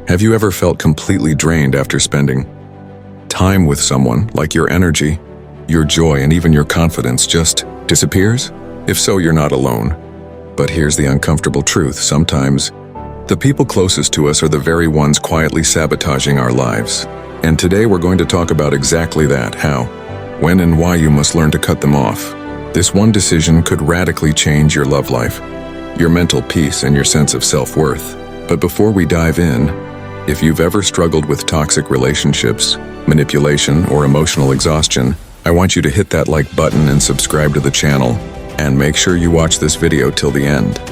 Have you ever felt completely drained after spending time with someone, like your energy, your joy, and even your confidence just disappears? If so, you're not alone. But here's the uncomfortable truth. Sometimes, the people closest to us are the very ones quietly sabotaging our lives. And today we're going to talk about exactly that: how, when, and why you must learn to cut them off. This one decision could radically change your love life, your mental peace, and your sense of self-worth. But before we dive in, if you've ever struggled with toxic relationships, manipulation, or emotional exhaustion, I want you to hit that like button and subscribe to the channel. And make sure you watch this video till the end,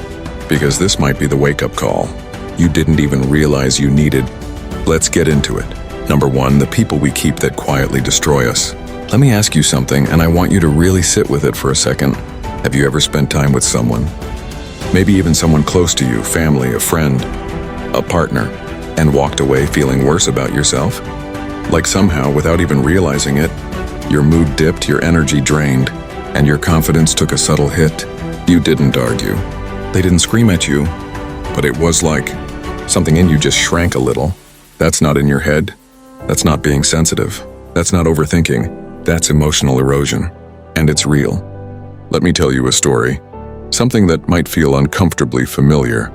because this might be the wake-up call you didn't even realize you needed. Let's get into it. Number 1, the people we keep that quietly destroy us. Let me ask you something, and I want you to really sit with it for a second. Have you ever spent time with someone, maybe even someone close to you, family, a friend, a partner, and walked away feeling worse about yourself? Like somehow, without even realizing it, your mood dipped, your energy drained, and your confidence took a subtle hit. You didn't argue. They didn't scream at you, but it was like something in you just shrank a little. That's not in your head. That's not being sensitive. That's not overthinking. That's emotional erosion. And it's real. Let me tell you a story. Something that might feel uncomfortably familiar.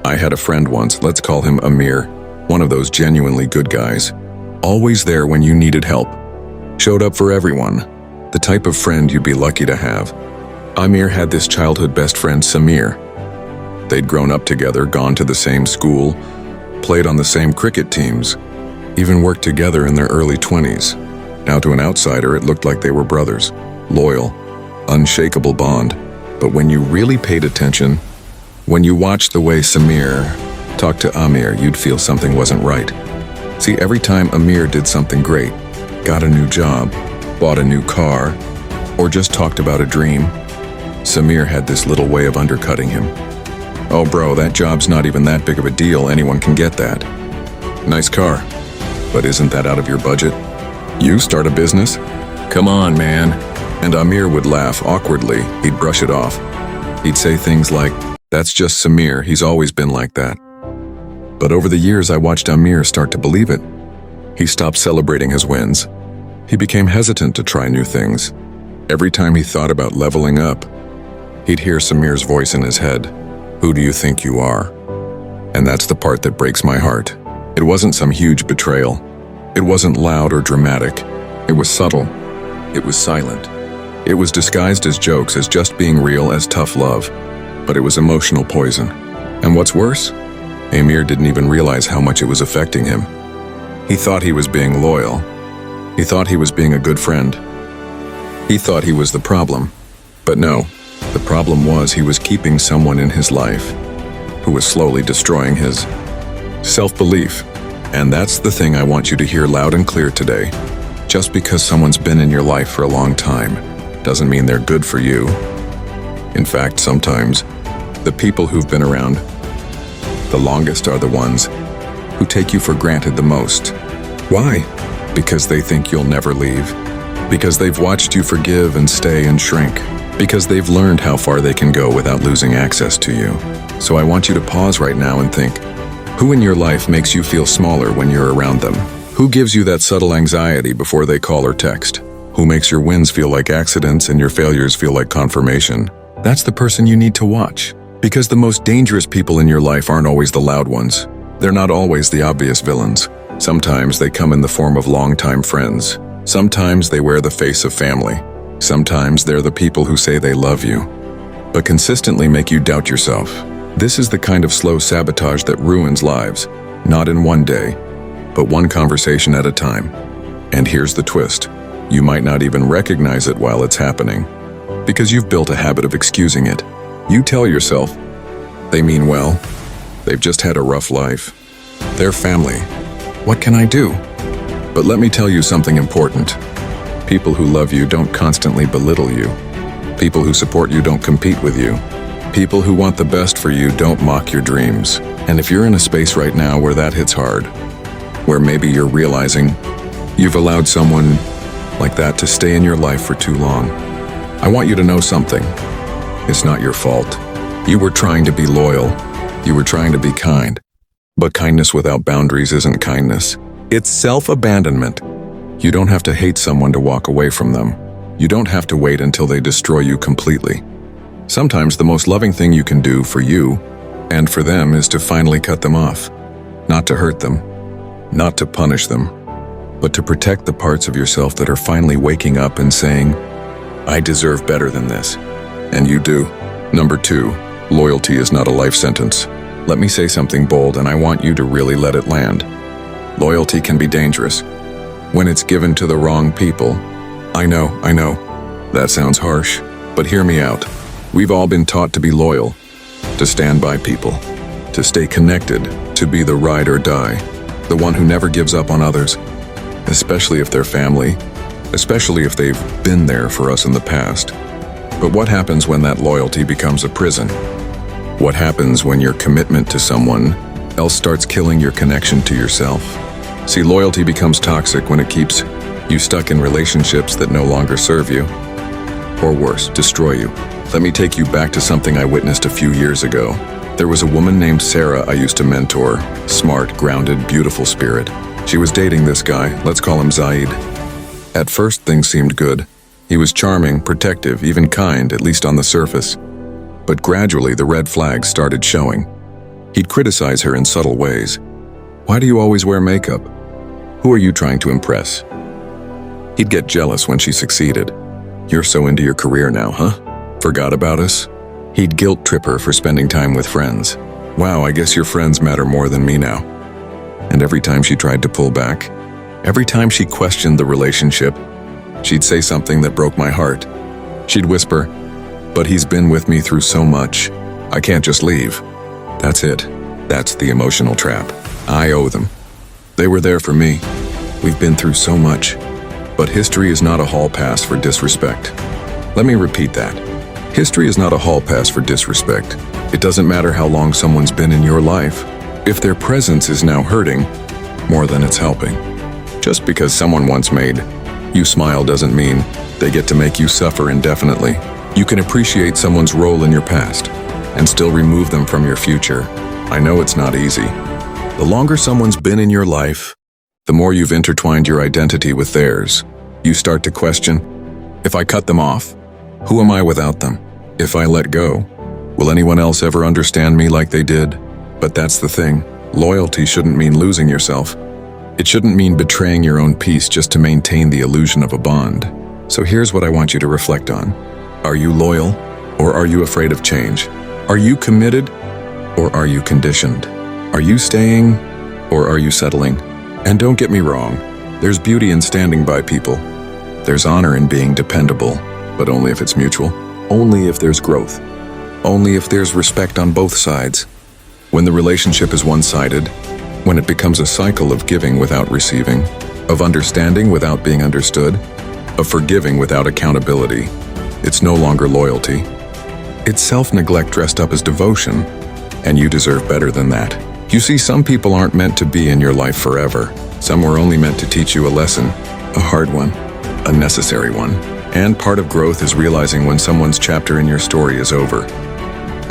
I had a friend once, let's call him Amir, one of those genuinely good guys. Always there when you needed help. Showed up for everyone. The type of friend you'd be lucky to have. Amir had this childhood best friend, Samir. They'd grown up together, gone to the same school, played on the same cricket teams, even worked together in their early 20s. Now to an outsider, it looked like they were brothers. Loyal, unshakable bond. But when you really paid attention, when you watched the way Samir talked to Amir, you'd feel something wasn't right. See, every time Amir did something great, got a new job, bought a new car, or just talked about a dream, Samir had this little way of undercutting him. Oh bro, that job's not even that big of a deal, anyone can get that. Nice car, but isn't that out of your budget? You start a business? Come on, man. And Amir would laugh awkwardly, he'd brush it off. He'd say things like, "That's just Samir, he's always been like that." But over the years I watched Amir start to believe it. He stopped celebrating his wins. He became hesitant to try new things. Every time he thought about leveling up, he'd hear Samir's voice in his head. "Who do you think you are?" And that's the part that breaks my heart. It wasn't some huge betrayal. It wasn't loud or dramatic. It was subtle. It was silent. It was disguised as jokes, as just being real, as tough love. But it was emotional poison. And what's worse? Amir didn't even realize how much it was affecting him. He thought he was being loyal. He thought he was being a good friend. He thought he was the problem. But no, the problem was he was keeping someone in his life who was slowly destroying his self-belief. And that's the thing I want you to hear loud and clear today. Just because someone's been in your life for a long time doesn't mean they're good for you. In fact, sometimes the people who've been around the longest are the ones who take you for granted the most. Why? Because they think you'll never leave. Because they've watched you forgive and stay and shrink. Because they've learned how far they can go without losing access to you. So I want you to pause right now and think, who in your life makes you feel smaller when you're around them? Who gives you that subtle anxiety before they call or text? Who makes your wins feel like accidents and your failures feel like confirmation? That's the person you need to watch. Because the most dangerous people in your life aren't always the loud ones. They're not always the obvious villains. Sometimes they come in the form of longtime friends. Sometimes they wear the face of family. Sometimes they're the people who say they love you, but consistently make you doubt yourself. This is the kind of slow sabotage that ruins lives, not in one day, but one conversation at a time. And here's the twist. You might not even recognize it while it's happening, because you've built a habit of excusing it. You tell yourself, they mean well, they've just had a rough life, they're family, what can I do? But let me tell you something important. People who love you don't constantly belittle you. People who support you don't compete with you. People who want the best for you don't mock your dreams. And if you're in a space right now where that hits hard, where maybe you're realizing you've allowed someone like that to stay in your life for too long, I want you to know something. It's not your fault. You were trying to be loyal. You were trying to be kind. But kindness without boundaries isn't kindness. It's self-abandonment. You don't have to hate someone to walk away from them. You don't have to wait until they destroy you completely. Sometimes the most loving thing you can do for you and for them is to finally cut them off. Not to hurt them, not to punish them, but to protect the parts of yourself that are finally waking up and saying, I deserve better than this. And you do. Number 2, loyalty is not a life sentence. Let me say something bold, and I want you to really let it land. Loyalty can be dangerous when it's given to the wrong people. I know, that sounds harsh, but hear me out. We've all been taught to be loyal, to stand by people, to stay connected, to be the ride or die, the one who never gives up on others, especially if they're family, especially if they've been there for us in the past. But what happens when that loyalty becomes a prison? What happens when your commitment to someone else starts killing your connection to yourself? See, loyalty becomes toxic when it keeps you stuck in relationships that no longer serve you, or worse, destroy you. Let me take you back to something I witnessed a few years ago. There was a woman named Sarah I used to mentor, smart, grounded, beautiful spirit. She was dating this guy, let's call him Zaid. At first, things seemed good. He was charming, protective, even kind, at least on the surface. But gradually, the red flags started showing. He'd criticize her in subtle ways. Why do you always wear makeup? Who are you trying to impress? He'd get jealous when she succeeded. You're so into your career now, huh? Forgot about us? He'd guilt trip her for spending time with friends. Wow, I guess your friends matter more than me now. And every time she tried to pull back, every time she questioned the relationship, she'd say something that broke my heart. She'd whisper, but he's been with me through so much. I can't just leave. That's it. That's the emotional trap. I owe them. They were there for me. We've been through so much. But history is not a hall pass for disrespect. Let me repeat that. History is not a hall pass for disrespect. It doesn't matter how long someone's been in your life. If their presence is now hurting more than it's helping. Just because someone once made you smile doesn't mean they get to make you suffer indefinitely. You can appreciate someone's role in your past and still remove them from your future. I know it's not easy. The longer someone's been in your life, the more you've intertwined your identity with theirs. You start to question, if I cut them off, who am I without them? If I let go, will anyone else ever understand me like they did? But that's the thing. Loyalty shouldn't mean losing yourself. It shouldn't mean betraying your own peace just to maintain the illusion of a bond. So here's what I want you to reflect on. Are you loyal, or are you afraid of change? Are you committed, or are you conditioned? Are you staying, or are you settling? And don't get me wrong, there's beauty in standing by people. There's honor in being dependable, but only if it's mutual. Only if there's growth. Only if there's respect on both sides. When the relationship is one-sided, when it becomes a cycle of giving without receiving, of understanding without being understood, of forgiving without accountability, it's no longer loyalty. It's self-neglect dressed up as devotion, and you deserve better than that. You see, some people aren't meant to be in your life forever. Some were only meant to teach you a lesson, a hard one, a necessary one. And part of growth is realizing when someone's chapter in your story is over,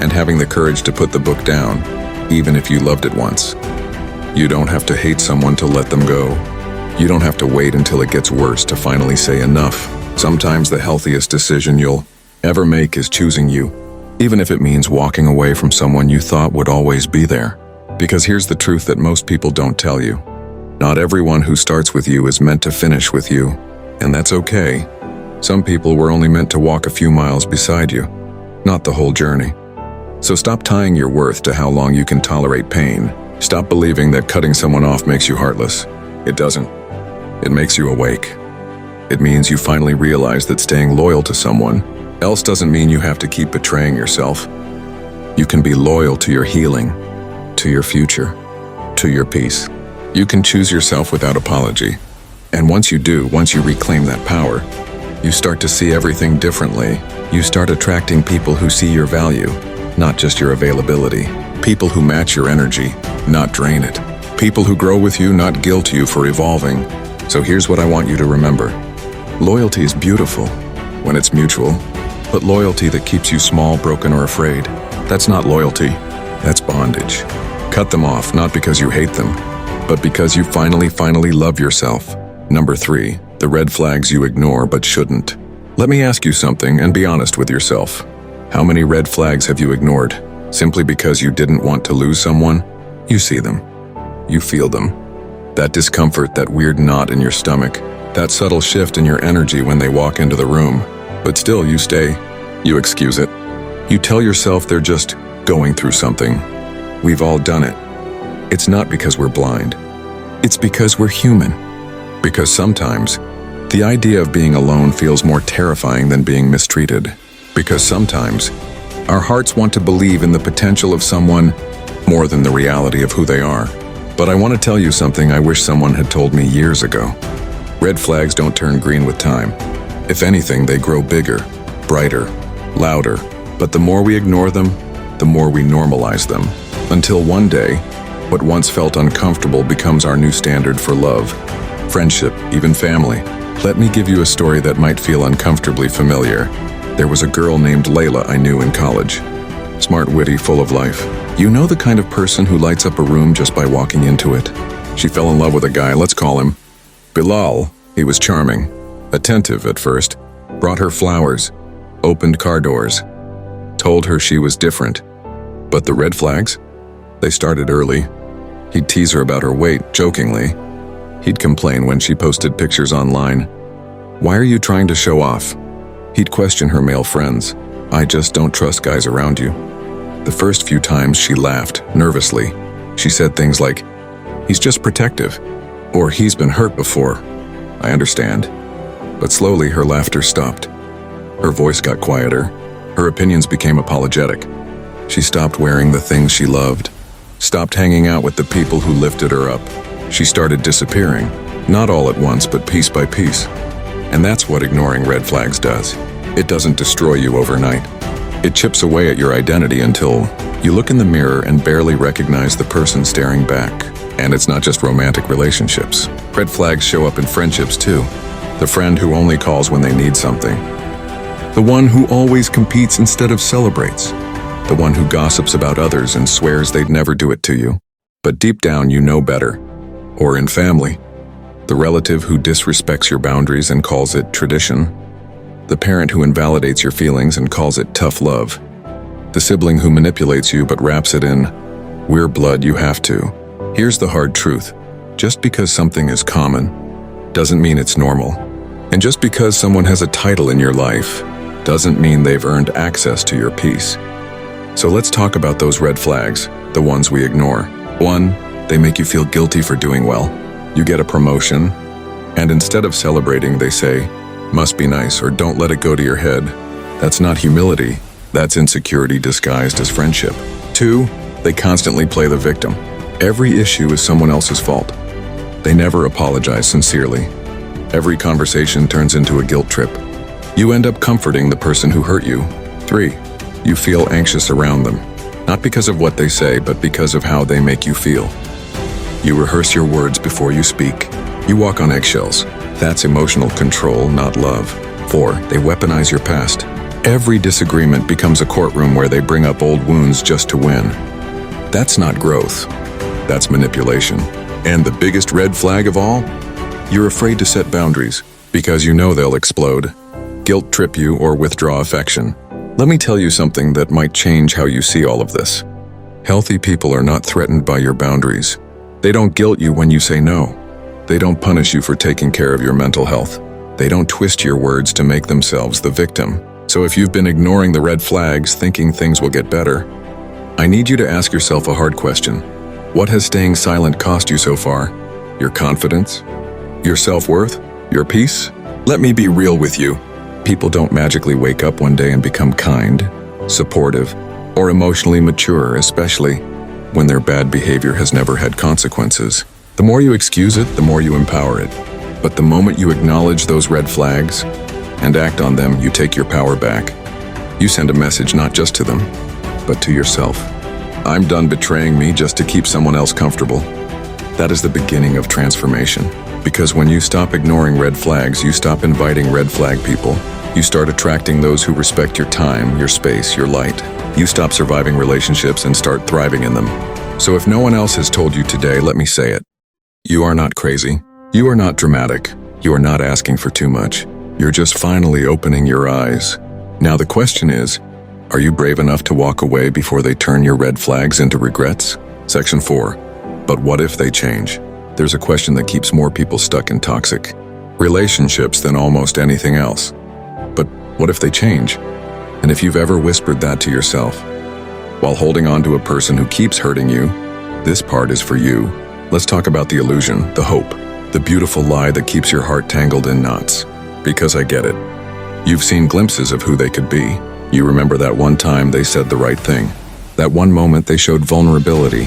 and having the courage to put the book down, even if you loved it once. You don't have to hate someone to let them go. You don't have to wait until it gets worse to finally say enough. Sometimes the healthiest decision you'll ever make is choosing you, even if it means walking away from someone you thought would always be there. Because here's the truth that most people don't tell you. Not everyone who starts with you is meant to finish with you, and that's okay. Some people were only meant to walk a few miles beside you, not the whole journey. So stop tying your worth to how long you can tolerate pain. Stop believing that cutting someone off makes you heartless. It doesn't. It makes you awake. It means you finally realize that staying loyal to someone else doesn't mean you have to keep betraying yourself. You can be loyal to your healing, to your future, to your peace. You can choose yourself without apology. And once you do, once you reclaim that power, you start to see everything differently. You start attracting people who see your value, not just your availability. People who match your energy, not drain it. People who grow with you, not guilt you for evolving. So here's what I want you to remember. Loyalty is beautiful when it's mutual, but loyalty that keeps you small, broken, or afraid, that's not loyalty, that's bondage. Cut them off, not because you hate them, but because you finally love yourself. Number 3, the red flags you ignore but shouldn't. Let me ask you something and be honest with yourself. How many red flags have you ignored simply because you didn't want to lose someone? You see them. You feel them. That discomfort, that weird knot in your stomach, that subtle shift in your energy when they walk into the room. But still you stay. You excuse it. You tell yourself they're just going through something. We've all done it. It's not because we're blind. It's because we're human. Because sometimes, the idea of being alone feels more terrifying than being mistreated. Because sometimes, our hearts want to believe in the potential of someone more than the reality of who they are. But I want to tell you something I wish someone had told me years ago. Red flags don't turn green with time. If anything, they grow bigger, brighter, louder. But the more we ignore them, the more we normalize them. Until one day, what once felt uncomfortable becomes our new standard for love, friendship, even family. Let me give you a story that might feel uncomfortably familiar. There was a girl named Layla I knew in college. Smart, witty, full of life. You know the kind of person who lights up a room just by walking into it? She fell in love with a guy, let's call him Bilal. He was charming, attentive at first, brought her flowers, opened car doors, told her she was different. But the red flags? They started early. He'd tease her about her weight, jokingly. He'd complain when she posted pictures online. Why are you trying to show off? He'd question her male friends. I just don't trust guys around you. The first few times she laughed, nervously. She said things like, he's just protective, or he's been hurt before. I understand. But slowly her laughter stopped. Her voice got quieter. Her opinions became apologetic. She stopped wearing the things she loved, stopped hanging out with the people who lifted her up. She started disappearing, not all at once, but piece by piece. And that's what ignoring red flags does. It doesn't destroy you overnight. It chips away at your identity until you look in the mirror and barely recognize the person staring back. And it's not just romantic relationships. Red flags show up in friendships too. The friend who only calls when they need something. The one who always competes instead of celebrates. The one who gossips about others and swears they'd never do it to you. But deep down you know better. Or in family. The relative who disrespects your boundaries and calls it tradition. The parent who invalidates your feelings and calls it tough love. The sibling who manipulates you but wraps it in, we're blood, you have to. Here's the hard truth. Just because something is common doesn't mean it's normal. And just because someone has a title in your life doesn't mean they've earned access to your peace. So let's talk about those red flags, the ones we ignore. 1, they make you feel guilty for doing well. You get a promotion, and instead of celebrating, they say, must be nice, or don't let it go to your head. That's not humility. That's insecurity disguised as friendship. 2, they constantly play the victim. Every issue is someone else's fault. They never apologize sincerely. Every conversation turns into a guilt trip. You end up comforting the person who hurt you. 3, you feel anxious around them. Not because of what they say, but because of how they make you feel. You rehearse your words before you speak. You walk on eggshells. That's emotional control, not love. 4, they weaponize your past. Every disagreement becomes a courtroom where they bring up old wounds just to win. That's not growth. That's manipulation. And the biggest red flag of all? You're afraid to set boundaries because you know they'll explode, guilt trip you, or withdraw affection. Let me tell you something that might change how you see all of this. Healthy people are not threatened by your boundaries. They don't guilt you when you say no. They don't punish you for taking care of your mental health. They don't twist your words to make themselves the victim. So if you've been ignoring the red flags, thinking things will get better, I need you to ask yourself a hard question. What has staying silent cost you so far? Your confidence? Your self-worth? Your peace? Let me be real with you. People don't magically wake up one day and become kind, supportive, or emotionally mature, especially when their bad behavior has never had consequences. The more you excuse it, the more you empower it. But the moment you acknowledge those red flags and act on them, you take your power back. You send a message not just to them, but to yourself. I'm done betraying me just to keep someone else comfortable. That is the beginning of transformation. Because when you stop ignoring red flags, you stop inviting red flag people. You start attracting those who respect your time, your space, your light. You stop surviving relationships and start thriving in them. So if no one else has told you today, let me say it. You are not crazy. You are not dramatic. You are not asking for too much. You're just finally opening your eyes. Now the question is, are you brave enough to walk away before they turn your red flags into regrets? Section 4. But what if they change? There's a question that keeps more people stuck in toxic relationships than almost anything else. But what if they change? And if you've ever whispered that to yourself, while holding on to a person who keeps hurting you, this part is for you. Let's talk about the illusion, the hope, the beautiful lie that keeps your heart tangled in knots. Because I get it. You've seen glimpses of who they could be. You remember that one time they said the right thing. That one moment they showed vulnerability.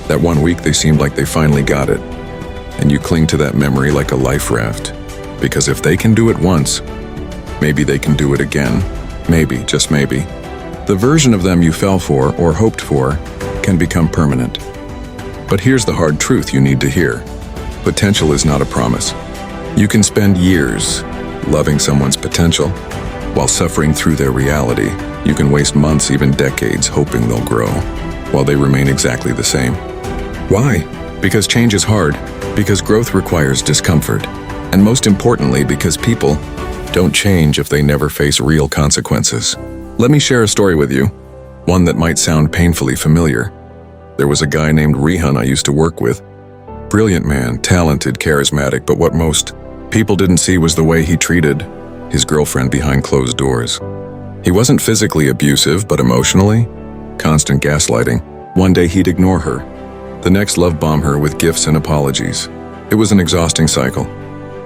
That one week they seemed like they finally got it. And you cling to that memory like a life raft. Because if they can do it once, maybe they can do it again. Maybe, just maybe. The version of them you fell for or hoped for can become permanent. But here's the hard truth you need to hear. Potential is not a promise. You can spend years loving someone's potential while suffering through their reality. You can waste months, even decades, hoping they'll grow while they remain exactly the same. Why? Because change is hard, because growth requires discomfort, and most importantly, because people don't change if they never face real consequences. Let me share a story with you, one that might sound painfully familiar. There was a guy named Rehan I used to work with. Brilliant man, talented, charismatic, but what most people didn't see was the way he treated his girlfriend behind closed doors. He wasn't physically abusive, but emotionally, constant gaslighting. One day he'd ignore her. The next love bomb her with gifts and apologies. It was an exhausting cycle,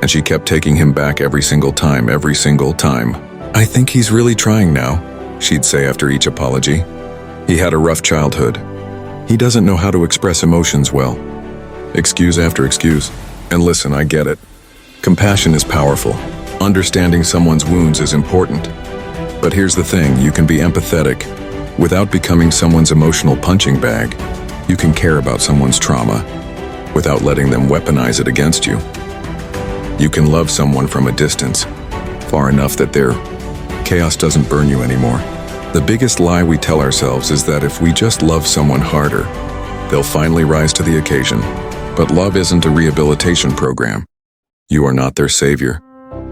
and she kept taking him back every single time. I think he's really trying now, she'd say after each apology. He had a rough childhood. He doesn't know how to express emotions well. Excuse after excuse. And listen, I get it. Compassion is powerful. Understanding someone's wounds is important. But here's the thing, you can be empathetic without becoming someone's emotional punching bag. You can care about someone's trauma without letting them weaponize it against you. You can love someone from a distance, far enough that their chaos doesn't burn you anymore. The biggest lie we tell ourselves is that if we just love someone harder, they'll finally rise to the occasion. But love isn't a rehabilitation program. You are not their savior.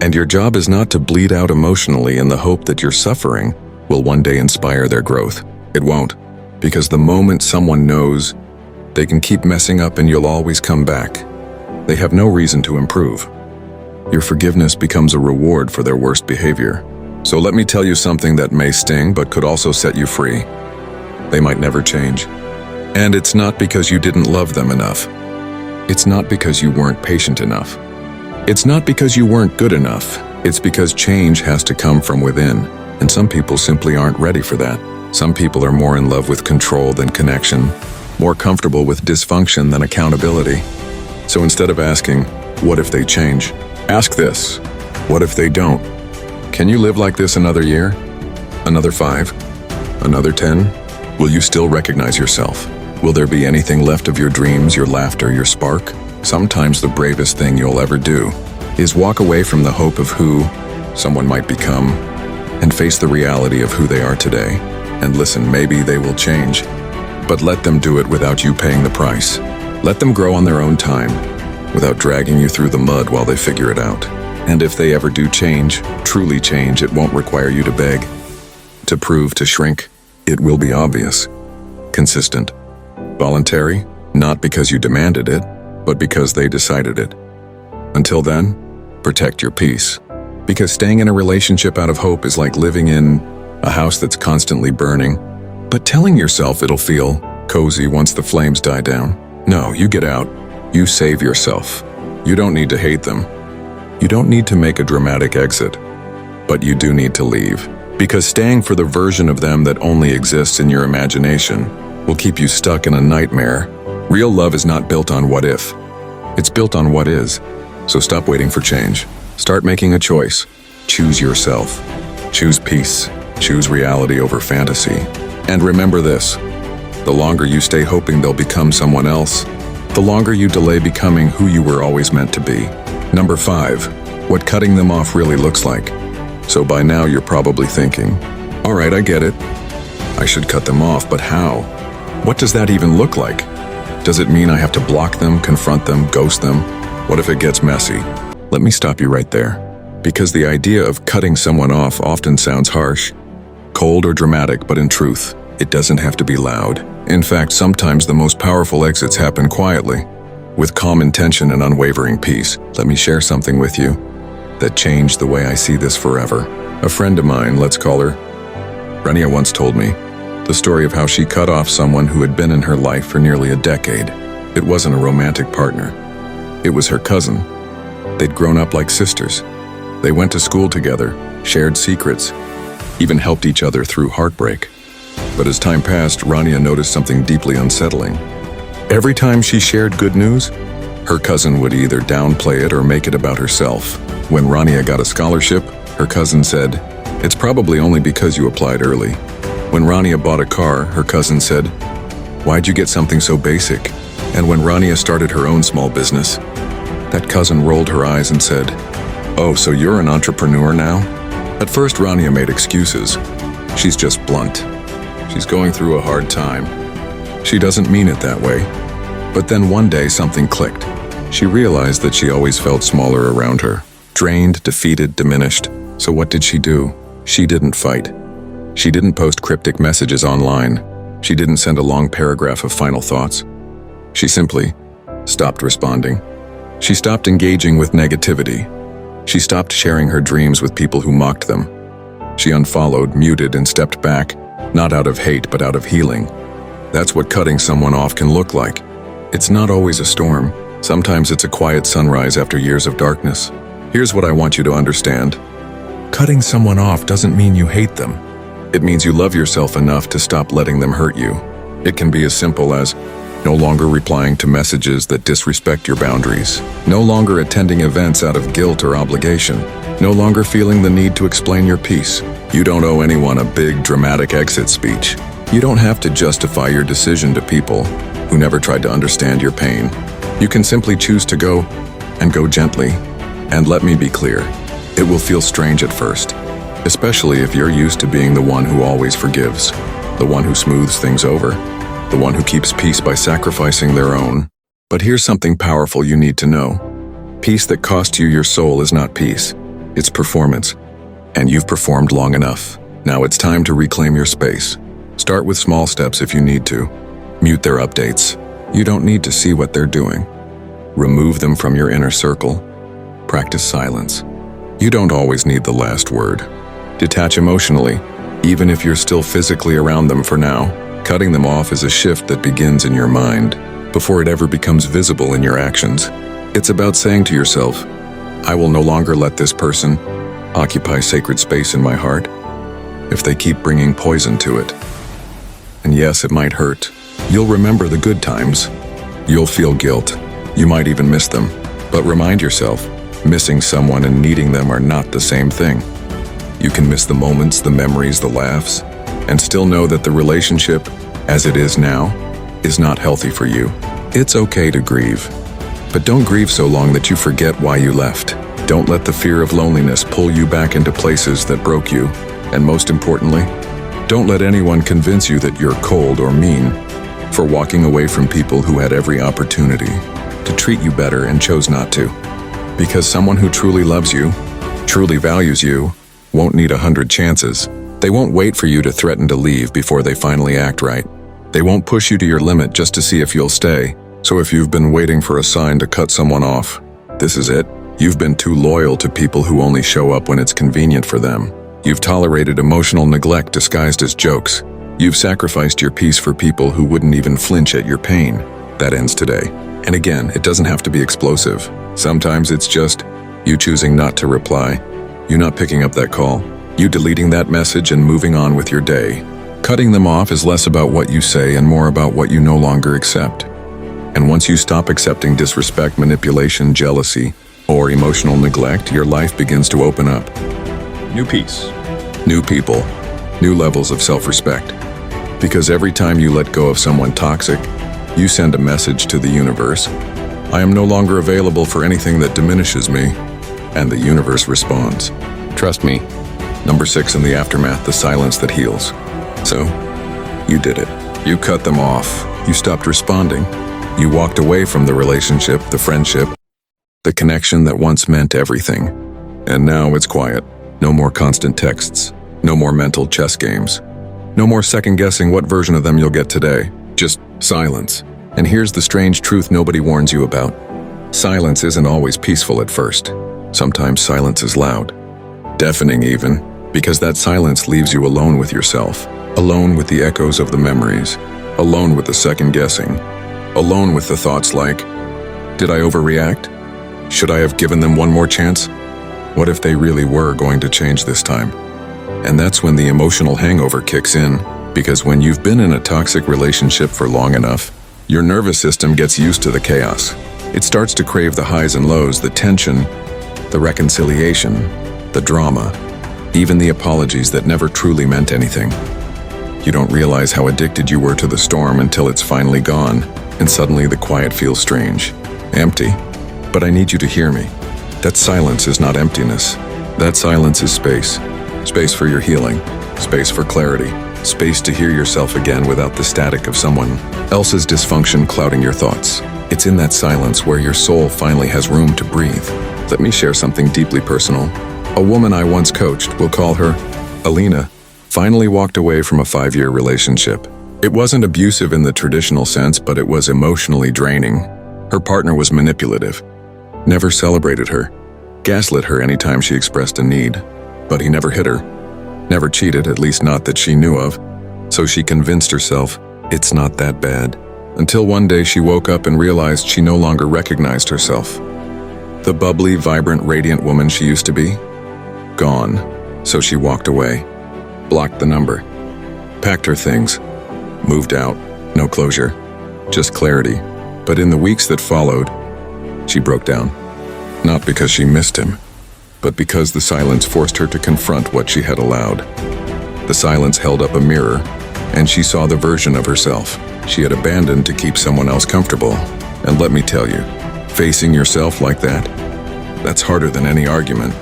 And your job is not to bleed out emotionally in the hope that your suffering will one day inspire their growth. It won't, because the moment someone knows they can keep messing up and you'll always come back, they have no reason to improve. Your forgiveness becomes a reward for their worst behavior. So let me tell you something that may sting but could also set you free. They might never change. And it's not because you didn't love them enough. It's not because you weren't patient enough. It's not because you weren't good enough. It's because change has to come from within, and some people simply aren't ready for that. Some people are more in love with control than connection, more comfortable with dysfunction than accountability. So instead of asking, what if they change? Ask this, what if they don't? Can you live like this another year? Another 5? Another 10? Will you still recognize yourself? Will there be anything left of your dreams, your laughter, your spark? Sometimes the bravest thing you'll ever do is walk away from the hope of who someone might become and face the reality of who they are today. And listen, maybe they will change, but let them do it without you paying the price. Let them grow on their own time, without dragging you through the mud while they figure it out. And if they ever do change, truly change, it won't require you to beg, to prove, to shrink. It will be obvious, consistent, voluntary, not because you demanded it, but because they decided it. Until then, protect your peace. Because staying in a relationship out of hope is like living in a house that's constantly burning, but telling yourself it'll feel cozy once the flames die down. No, you get out. You save yourself. You don't need to hate them. You don't need to make a dramatic exit, but you do need to leave. Because staying for the version of them that only exists in your imagination will keep you stuck in a nightmare. Real love is not built on what if. It's built on what is. So stop waiting for change. Start making a choice. Choose yourself. Choose peace. Choose reality over fantasy. And remember this, the longer you stay hoping they'll become someone else, the longer you delay becoming who you were always meant to be. Number 5, what cutting them off really looks like. So by now you're probably thinking, all right, I get it. I should cut them off, but how? What does that even look like? Does it mean I have to block them, confront them, ghost them? What if it gets messy? Let me stop you right there. Because the idea of cutting someone off often sounds harsh, cold or dramatic, but in truth, it doesn't have to be loud. In fact, sometimes the most powerful exits happen quietly, with calm intention and unwavering peace. Let me share something with you that changed the way I see this forever. A friend of mine, let's call her Rania, once told me the story of how she cut off someone who had been in her life for nearly a decade. It wasn't a romantic partner. It was her cousin. They'd grown up like sisters. They went to school together, shared secrets, even helped each other through heartbreak. But as time passed, Rania noticed something deeply unsettling. Every time she shared good news, her cousin would either downplay it or make it about herself. When Rania got a scholarship, her cousin said, "It's probably only because you applied early." When Rania bought a car, her cousin said, "Why'd you get something so basic?" And when Rania started her own small business, that cousin rolled her eyes and said, "Oh, so you're an entrepreneur now?" At first, Rania made excuses. She's just blunt. She's going through a hard time. She doesn't mean it that way. But then one day something clicked. She realized that she always felt smaller around her, drained, defeated, diminished. So what did she do? She didn't fight. She didn't post cryptic messages online. She didn't send a long paragraph of final thoughts. She simply stopped responding. She stopped engaging with negativity. She stopped sharing her dreams with people who mocked them. She unfollowed, muted, and stepped back, not out of hate, but out of healing. That's what cutting someone off can look like. It's not always a storm. Sometimes it's a quiet sunrise after years of darkness. Here's what I want you to understand. Cutting someone off doesn't mean you hate them. It means you love yourself enough to stop letting them hurt you. It can be as simple as no longer replying to messages that disrespect your boundaries, no longer attending events out of guilt or obligation, no longer feeling the need to explain your piece. You don't owe anyone a big, dramatic exit speech. You don't have to justify your decision to people who never tried to understand your pain. You can simply choose to go, and go gently. And let me be clear, it will feel strange at first, especially if you're used to being the one who always forgives, the one who smooths things over, the one who keeps peace by sacrificing their own. But here's something powerful you need to know. Peace that costs you your soul is not peace. It's performance. And you've performed long enough. Now it's time to reclaim your space. Start with small steps if you need to. Mute their updates. You don't need to see what they're doing. Remove them from your inner circle. Practice silence. You don't always need the last word. Detach emotionally, even if you're still physically around them for now. Cutting them off is a shift that begins in your mind before it ever becomes visible in your actions. It's about saying to yourself, I will no longer let this person occupy sacred space in my heart if they keep bringing poison to it. And yes, it might hurt. You'll remember the good times. You'll feel guilt. You might even miss them. But remind yourself, missing someone and needing them are not the same thing. You can miss the moments, the memories, the laughs, and still know that the relationship, as it is now, is not healthy for you. It's okay to grieve, but don't grieve so long that you forget why you left. Don't let the fear of loneliness pull you back into places that broke you. And most importantly, don't let anyone convince you that you're cold or mean for walking away from people who had every opportunity to treat you better and chose not to. Because someone who truly loves you, truly values you, won't need 100 chances. They won't wait for you to threaten to leave before they finally act right. They won't push you to your limit just to see if you'll stay. So if you've been waiting for a sign to cut someone off, this is it. You've been too loyal to people who only show up when it's convenient for them. You've tolerated emotional neglect disguised as jokes. You've sacrificed your peace for people who wouldn't even flinch at your pain. That ends today. And again, it doesn't have to be explosive. Sometimes it's just you choosing not to reply, you not picking up that call, you deleting that message and moving on with your day. Cutting them off is less about what you say and more about what you no longer accept. And once you stop accepting disrespect, manipulation, jealousy, or emotional neglect, your life begins to open up. New peace, new people, new levels of self-respect. Because every time you let go of someone toxic, you send a message to the universe. I am no longer available for anything that diminishes me. And the universe responds. Trust me. Number 6 in the aftermath, the silence that heals. So, you did it. You cut them off. You stopped responding. You walked away from the relationship, the friendship, the connection that once meant everything. And now it's quiet. No more constant texts. No more mental chess games. No more second-guessing what version of them you'll get today. Just silence. And here's the strange truth nobody warns you about. Silence isn't always peaceful at first. Sometimes silence is loud. Deafening even, because that silence leaves you alone with yourself. Alone with the echoes of the memories. Alone with the second-guessing. Alone with the thoughts like, did I overreact? Should I have given them one more chance? What if they really were going to change this time? And that's when the emotional hangover kicks in, because when you've been in a toxic relationship for long enough, your nervous system gets used to the chaos. It starts to crave the highs and lows, the tension, the reconciliation, the drama, even the apologies that never truly meant anything. You don't realize how addicted you were to the storm until it's finally gone, and suddenly the quiet feels strange, empty. But I need you to hear me. That silence is not emptiness. That silence is space. Space for your healing. Space for clarity. Space to hear yourself again without the static of someone else's dysfunction clouding your thoughts. It's in that silence where your soul finally has room to breathe. Let me share something deeply personal. A woman I once coached, we'll call her Alina, finally walked away from a 5-year relationship. It wasn't abusive in the traditional sense, but it was emotionally draining. Her partner was manipulative, never celebrated her, gaslit her anytime she expressed a need, but he never hit her, never cheated, at least not that she knew of, so she convinced herself it's not that bad, until one day she woke up and realized she no longer recognized herself. The bubbly, vibrant, radiant woman she used to be? Gone. So she walked away, blocked the number, packed her things, moved out, no closure, just clarity. But in the weeks that followed, she broke down. Not because she missed him, but because the silence forced her to confront what she had allowed. The silence held up a mirror, and she saw the version of herself she had abandoned to keep someone else comfortable. And let me tell you, facing yourself like that, that's harder than any argument,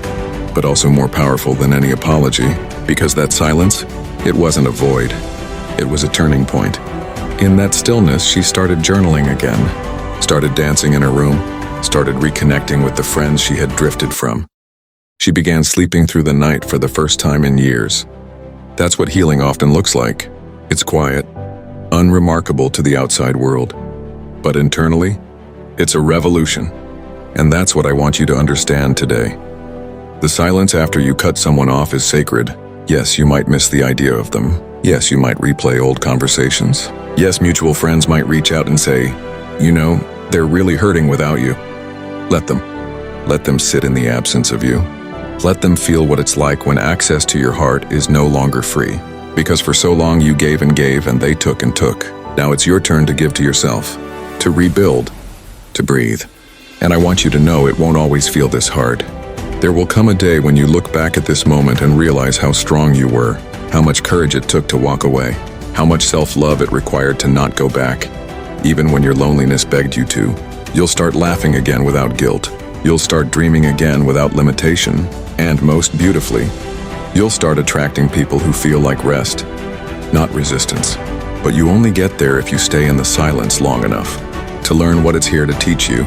but also more powerful than any apology, because that silence, it wasn't a void. It was a turning point. In that stillness, she started journaling again, started dancing in her room, started reconnecting with the friends she had drifted from. She began sleeping through the night for the first time in years. That's what healing often looks like. It's quiet, unremarkable to the outside world. But internally, it's a revolution. And that's what I want you to understand today. The silence after you cut someone off is sacred. Yes, you might miss the idea of them. Yes, you might replay old conversations. Yes, mutual friends might reach out and say, you know, they're really hurting without you. Let them. Let them sit in the absence of you. Let them feel what it's like when access to your heart is no longer free. Because for so long you gave and they took and took. Now it's your turn to give to yourself, to rebuild, to breathe. And I want you to know it won't always feel this hard. There will come a day when you look back at this moment and realize how strong you were, how much courage it took to walk away, how much self-love it required to not go back, even when your loneliness begged you to. You'll start laughing again without guilt. You'll start dreaming again without limitation. And most beautifully, you'll start attracting people who feel like rest, not resistance. But you only get there if you stay in the silence long enough to learn what it's here to teach you.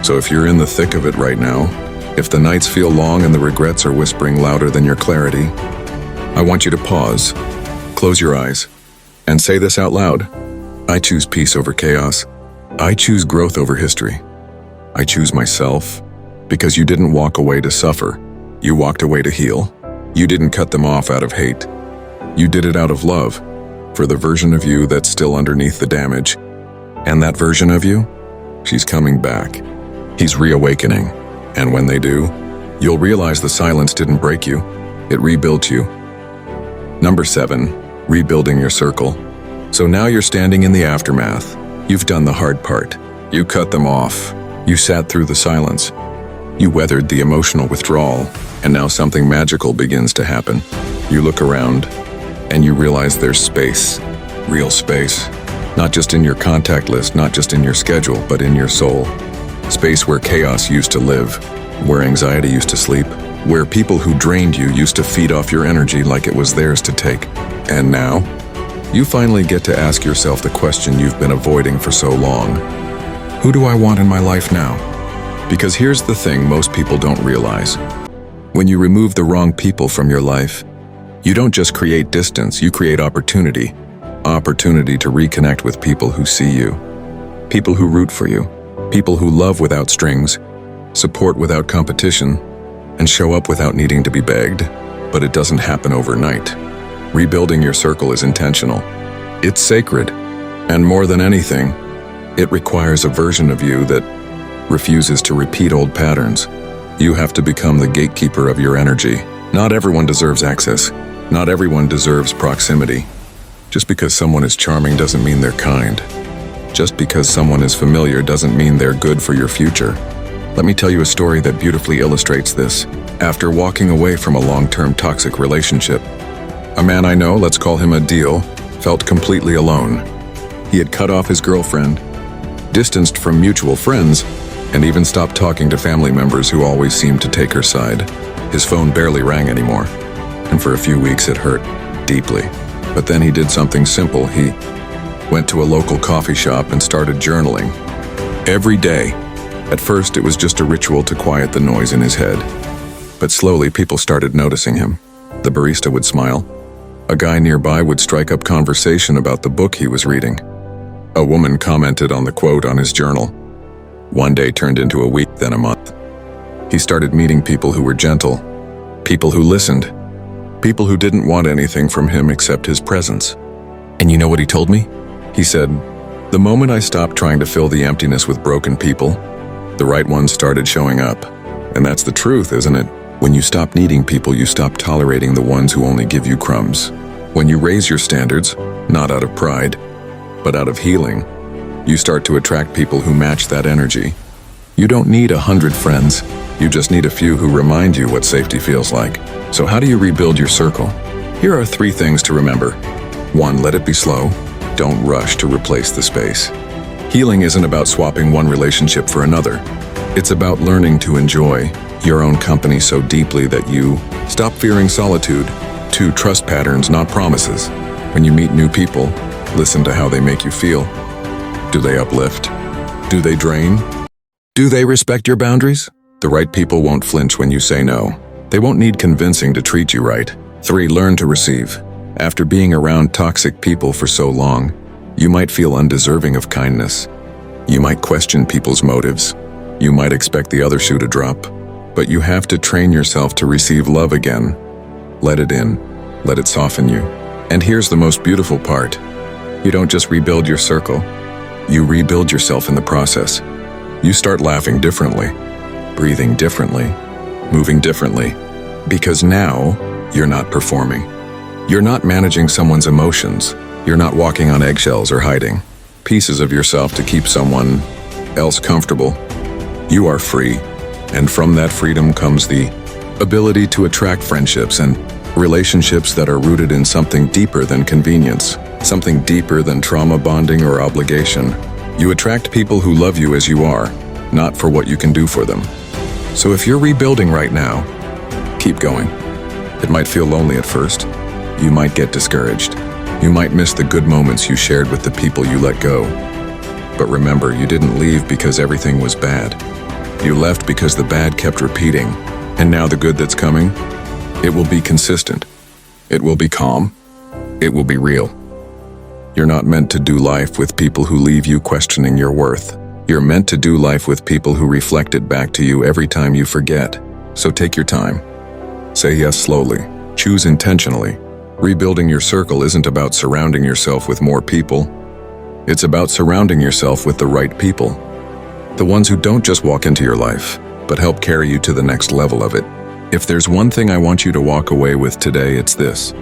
So if you're in the thick of it right now, if the nights feel long and the regrets are whispering louder than your clarity, I want you to pause, close your eyes, and say this out loud. I choose peace over chaos. I choose growth over history. I choose myself, because you didn't walk away to suffer. You walked away to heal. You didn't cut them off out of hate. You did it out of love, for the version of you that's still underneath the damage. And that version of you, she's coming back. He's reawakening. And when they do, you'll realize the silence didn't break you. It rebuilt you. Number 7, rebuilding your circle. So now you're standing in the aftermath. You've done the hard part. You cut them off. You sat through the silence. You weathered the emotional withdrawal, and now something magical begins to happen. You look around, and you realize there's space, real space. Not just in your contact list, not just in your schedule, but in your soul. Space where chaos used to live, where anxiety used to sleep, where people who drained you used to feed off your energy like it was theirs to take. And now, You finally get to ask yourself the question you've been avoiding for so long. Who do I want in my life now? Because here's the thing most people don't realize. When you remove the wrong people from your life, you don't just create distance, you create opportunity. Opportunity to reconnect with people who see you, people who root for you, people who love without strings, support without competition, and show up without needing to be begged. But it doesn't happen overnight. Rebuilding your circle is intentional. It's sacred. And more than anything, it requires a version of you that refuses to repeat old patterns. You have to become the gatekeeper of your energy. Not everyone deserves access. Not everyone deserves proximity. Just because someone is charming doesn't mean they're kind. Just because someone is familiar doesn't mean they're good for your future. Let me tell you a story that beautifully illustrates this. After walking away from a long-term toxic relationship, a man I know, let's call him Adil, felt completely alone. He had cut off his girlfriend, distanced from mutual friends, and even stopped talking to family members who always seemed to take her side. His phone barely rang anymore, and for a few weeks it hurt deeply. But then he did something simple. He went to a local coffee shop and started journaling. Every day. At first, it was just a ritual to quiet the noise in his head. But slowly, people started noticing him. The barista would smile. A guy nearby would strike up conversation about the book he was reading. A woman commented on the quote on his journal. One day turned into a week, then a month. He started meeting people who were gentle, people who listened, people who didn't want anything from him except his presence. And you know what he told me? He said, "The moment I stopped trying to fill the emptiness with broken people, the right ones started showing up." And that's the truth, isn't it? When you stop needing people, you stop tolerating the ones who only give you crumbs. When you raise your standards, not out of pride, but out of healing, you start to attract people who match that energy. You don't need 100 friends. You just need a few who remind you what safety feels like. So how do you rebuild your circle? Here are 3 things to remember. 1, let it be slow. Don't rush to replace the space. Healing isn't about swapping one relationship for another. It's about learning to enjoy your own company so deeply that you stop fearing solitude. 2, trust patterns, not promises. When you meet new people, listen to how they make you feel. Do they uplift? Do they drain? Do they respect your boundaries? The right people won't flinch when you say no. They won't need convincing to treat you right. 3, learn to receive. After being around toxic people for so long, you might feel undeserving of kindness. You might question people's motives. You might expect the other shoe to drop. But you have to train yourself to receive love again. Let it in. Let it soften you. And here's the most beautiful part. You don't just rebuild your circle. You rebuild yourself in the process. You start laughing differently, breathing differently, moving differently. Because now, you're not performing. You're not managing someone's emotions. You're not walking on eggshells or hiding pieces of yourself to keep someone else comfortable. You are free. And from that freedom comes the ability to attract friendships and relationships that are rooted in something deeper than convenience, something deeper than trauma bonding or obligation. You attract people who love you as you are, not for what you can do for them. So if you're rebuilding right now, keep going. It might feel lonely at first. You might get discouraged. You might miss the good moments you shared with the people you let go. But remember, you didn't leave because everything was bad. You left because the bad kept repeating. And now the good that's coming, it will be consistent. It will be calm. It will be real. You're not meant to do life with people who leave you questioning your worth. You're meant to do life with people who reflect it back to you every time you forget. So take your time. Say yes slowly. Choose intentionally. Rebuilding your circle isn't about surrounding yourself with more people. It's about surrounding yourself with the right people. The ones who don't just walk into your life, but help carry you to the next level of it. If there's one thing I want you to walk away with today, it's this.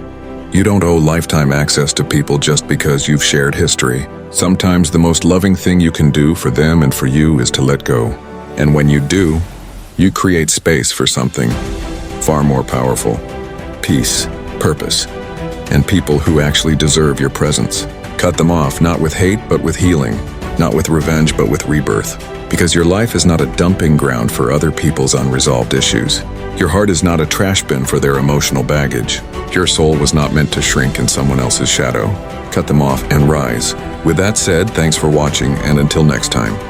You don't owe lifetime access to people just because you've shared history. Sometimes the most loving thing you can do for them and for you is to let go. And when you do, you create space for something far more powerful. Peace, purpose, and people who actually deserve your presence. Cut them off, not with hate, but with healing. Not with revenge, but with rebirth. Because your life is not a dumping ground for other people's unresolved issues. Your heart is not a trash bin for their emotional baggage. Your soul was not meant to shrink in someone else's shadow. Cut them off and rise. With that said, thanks for watching, and until next time.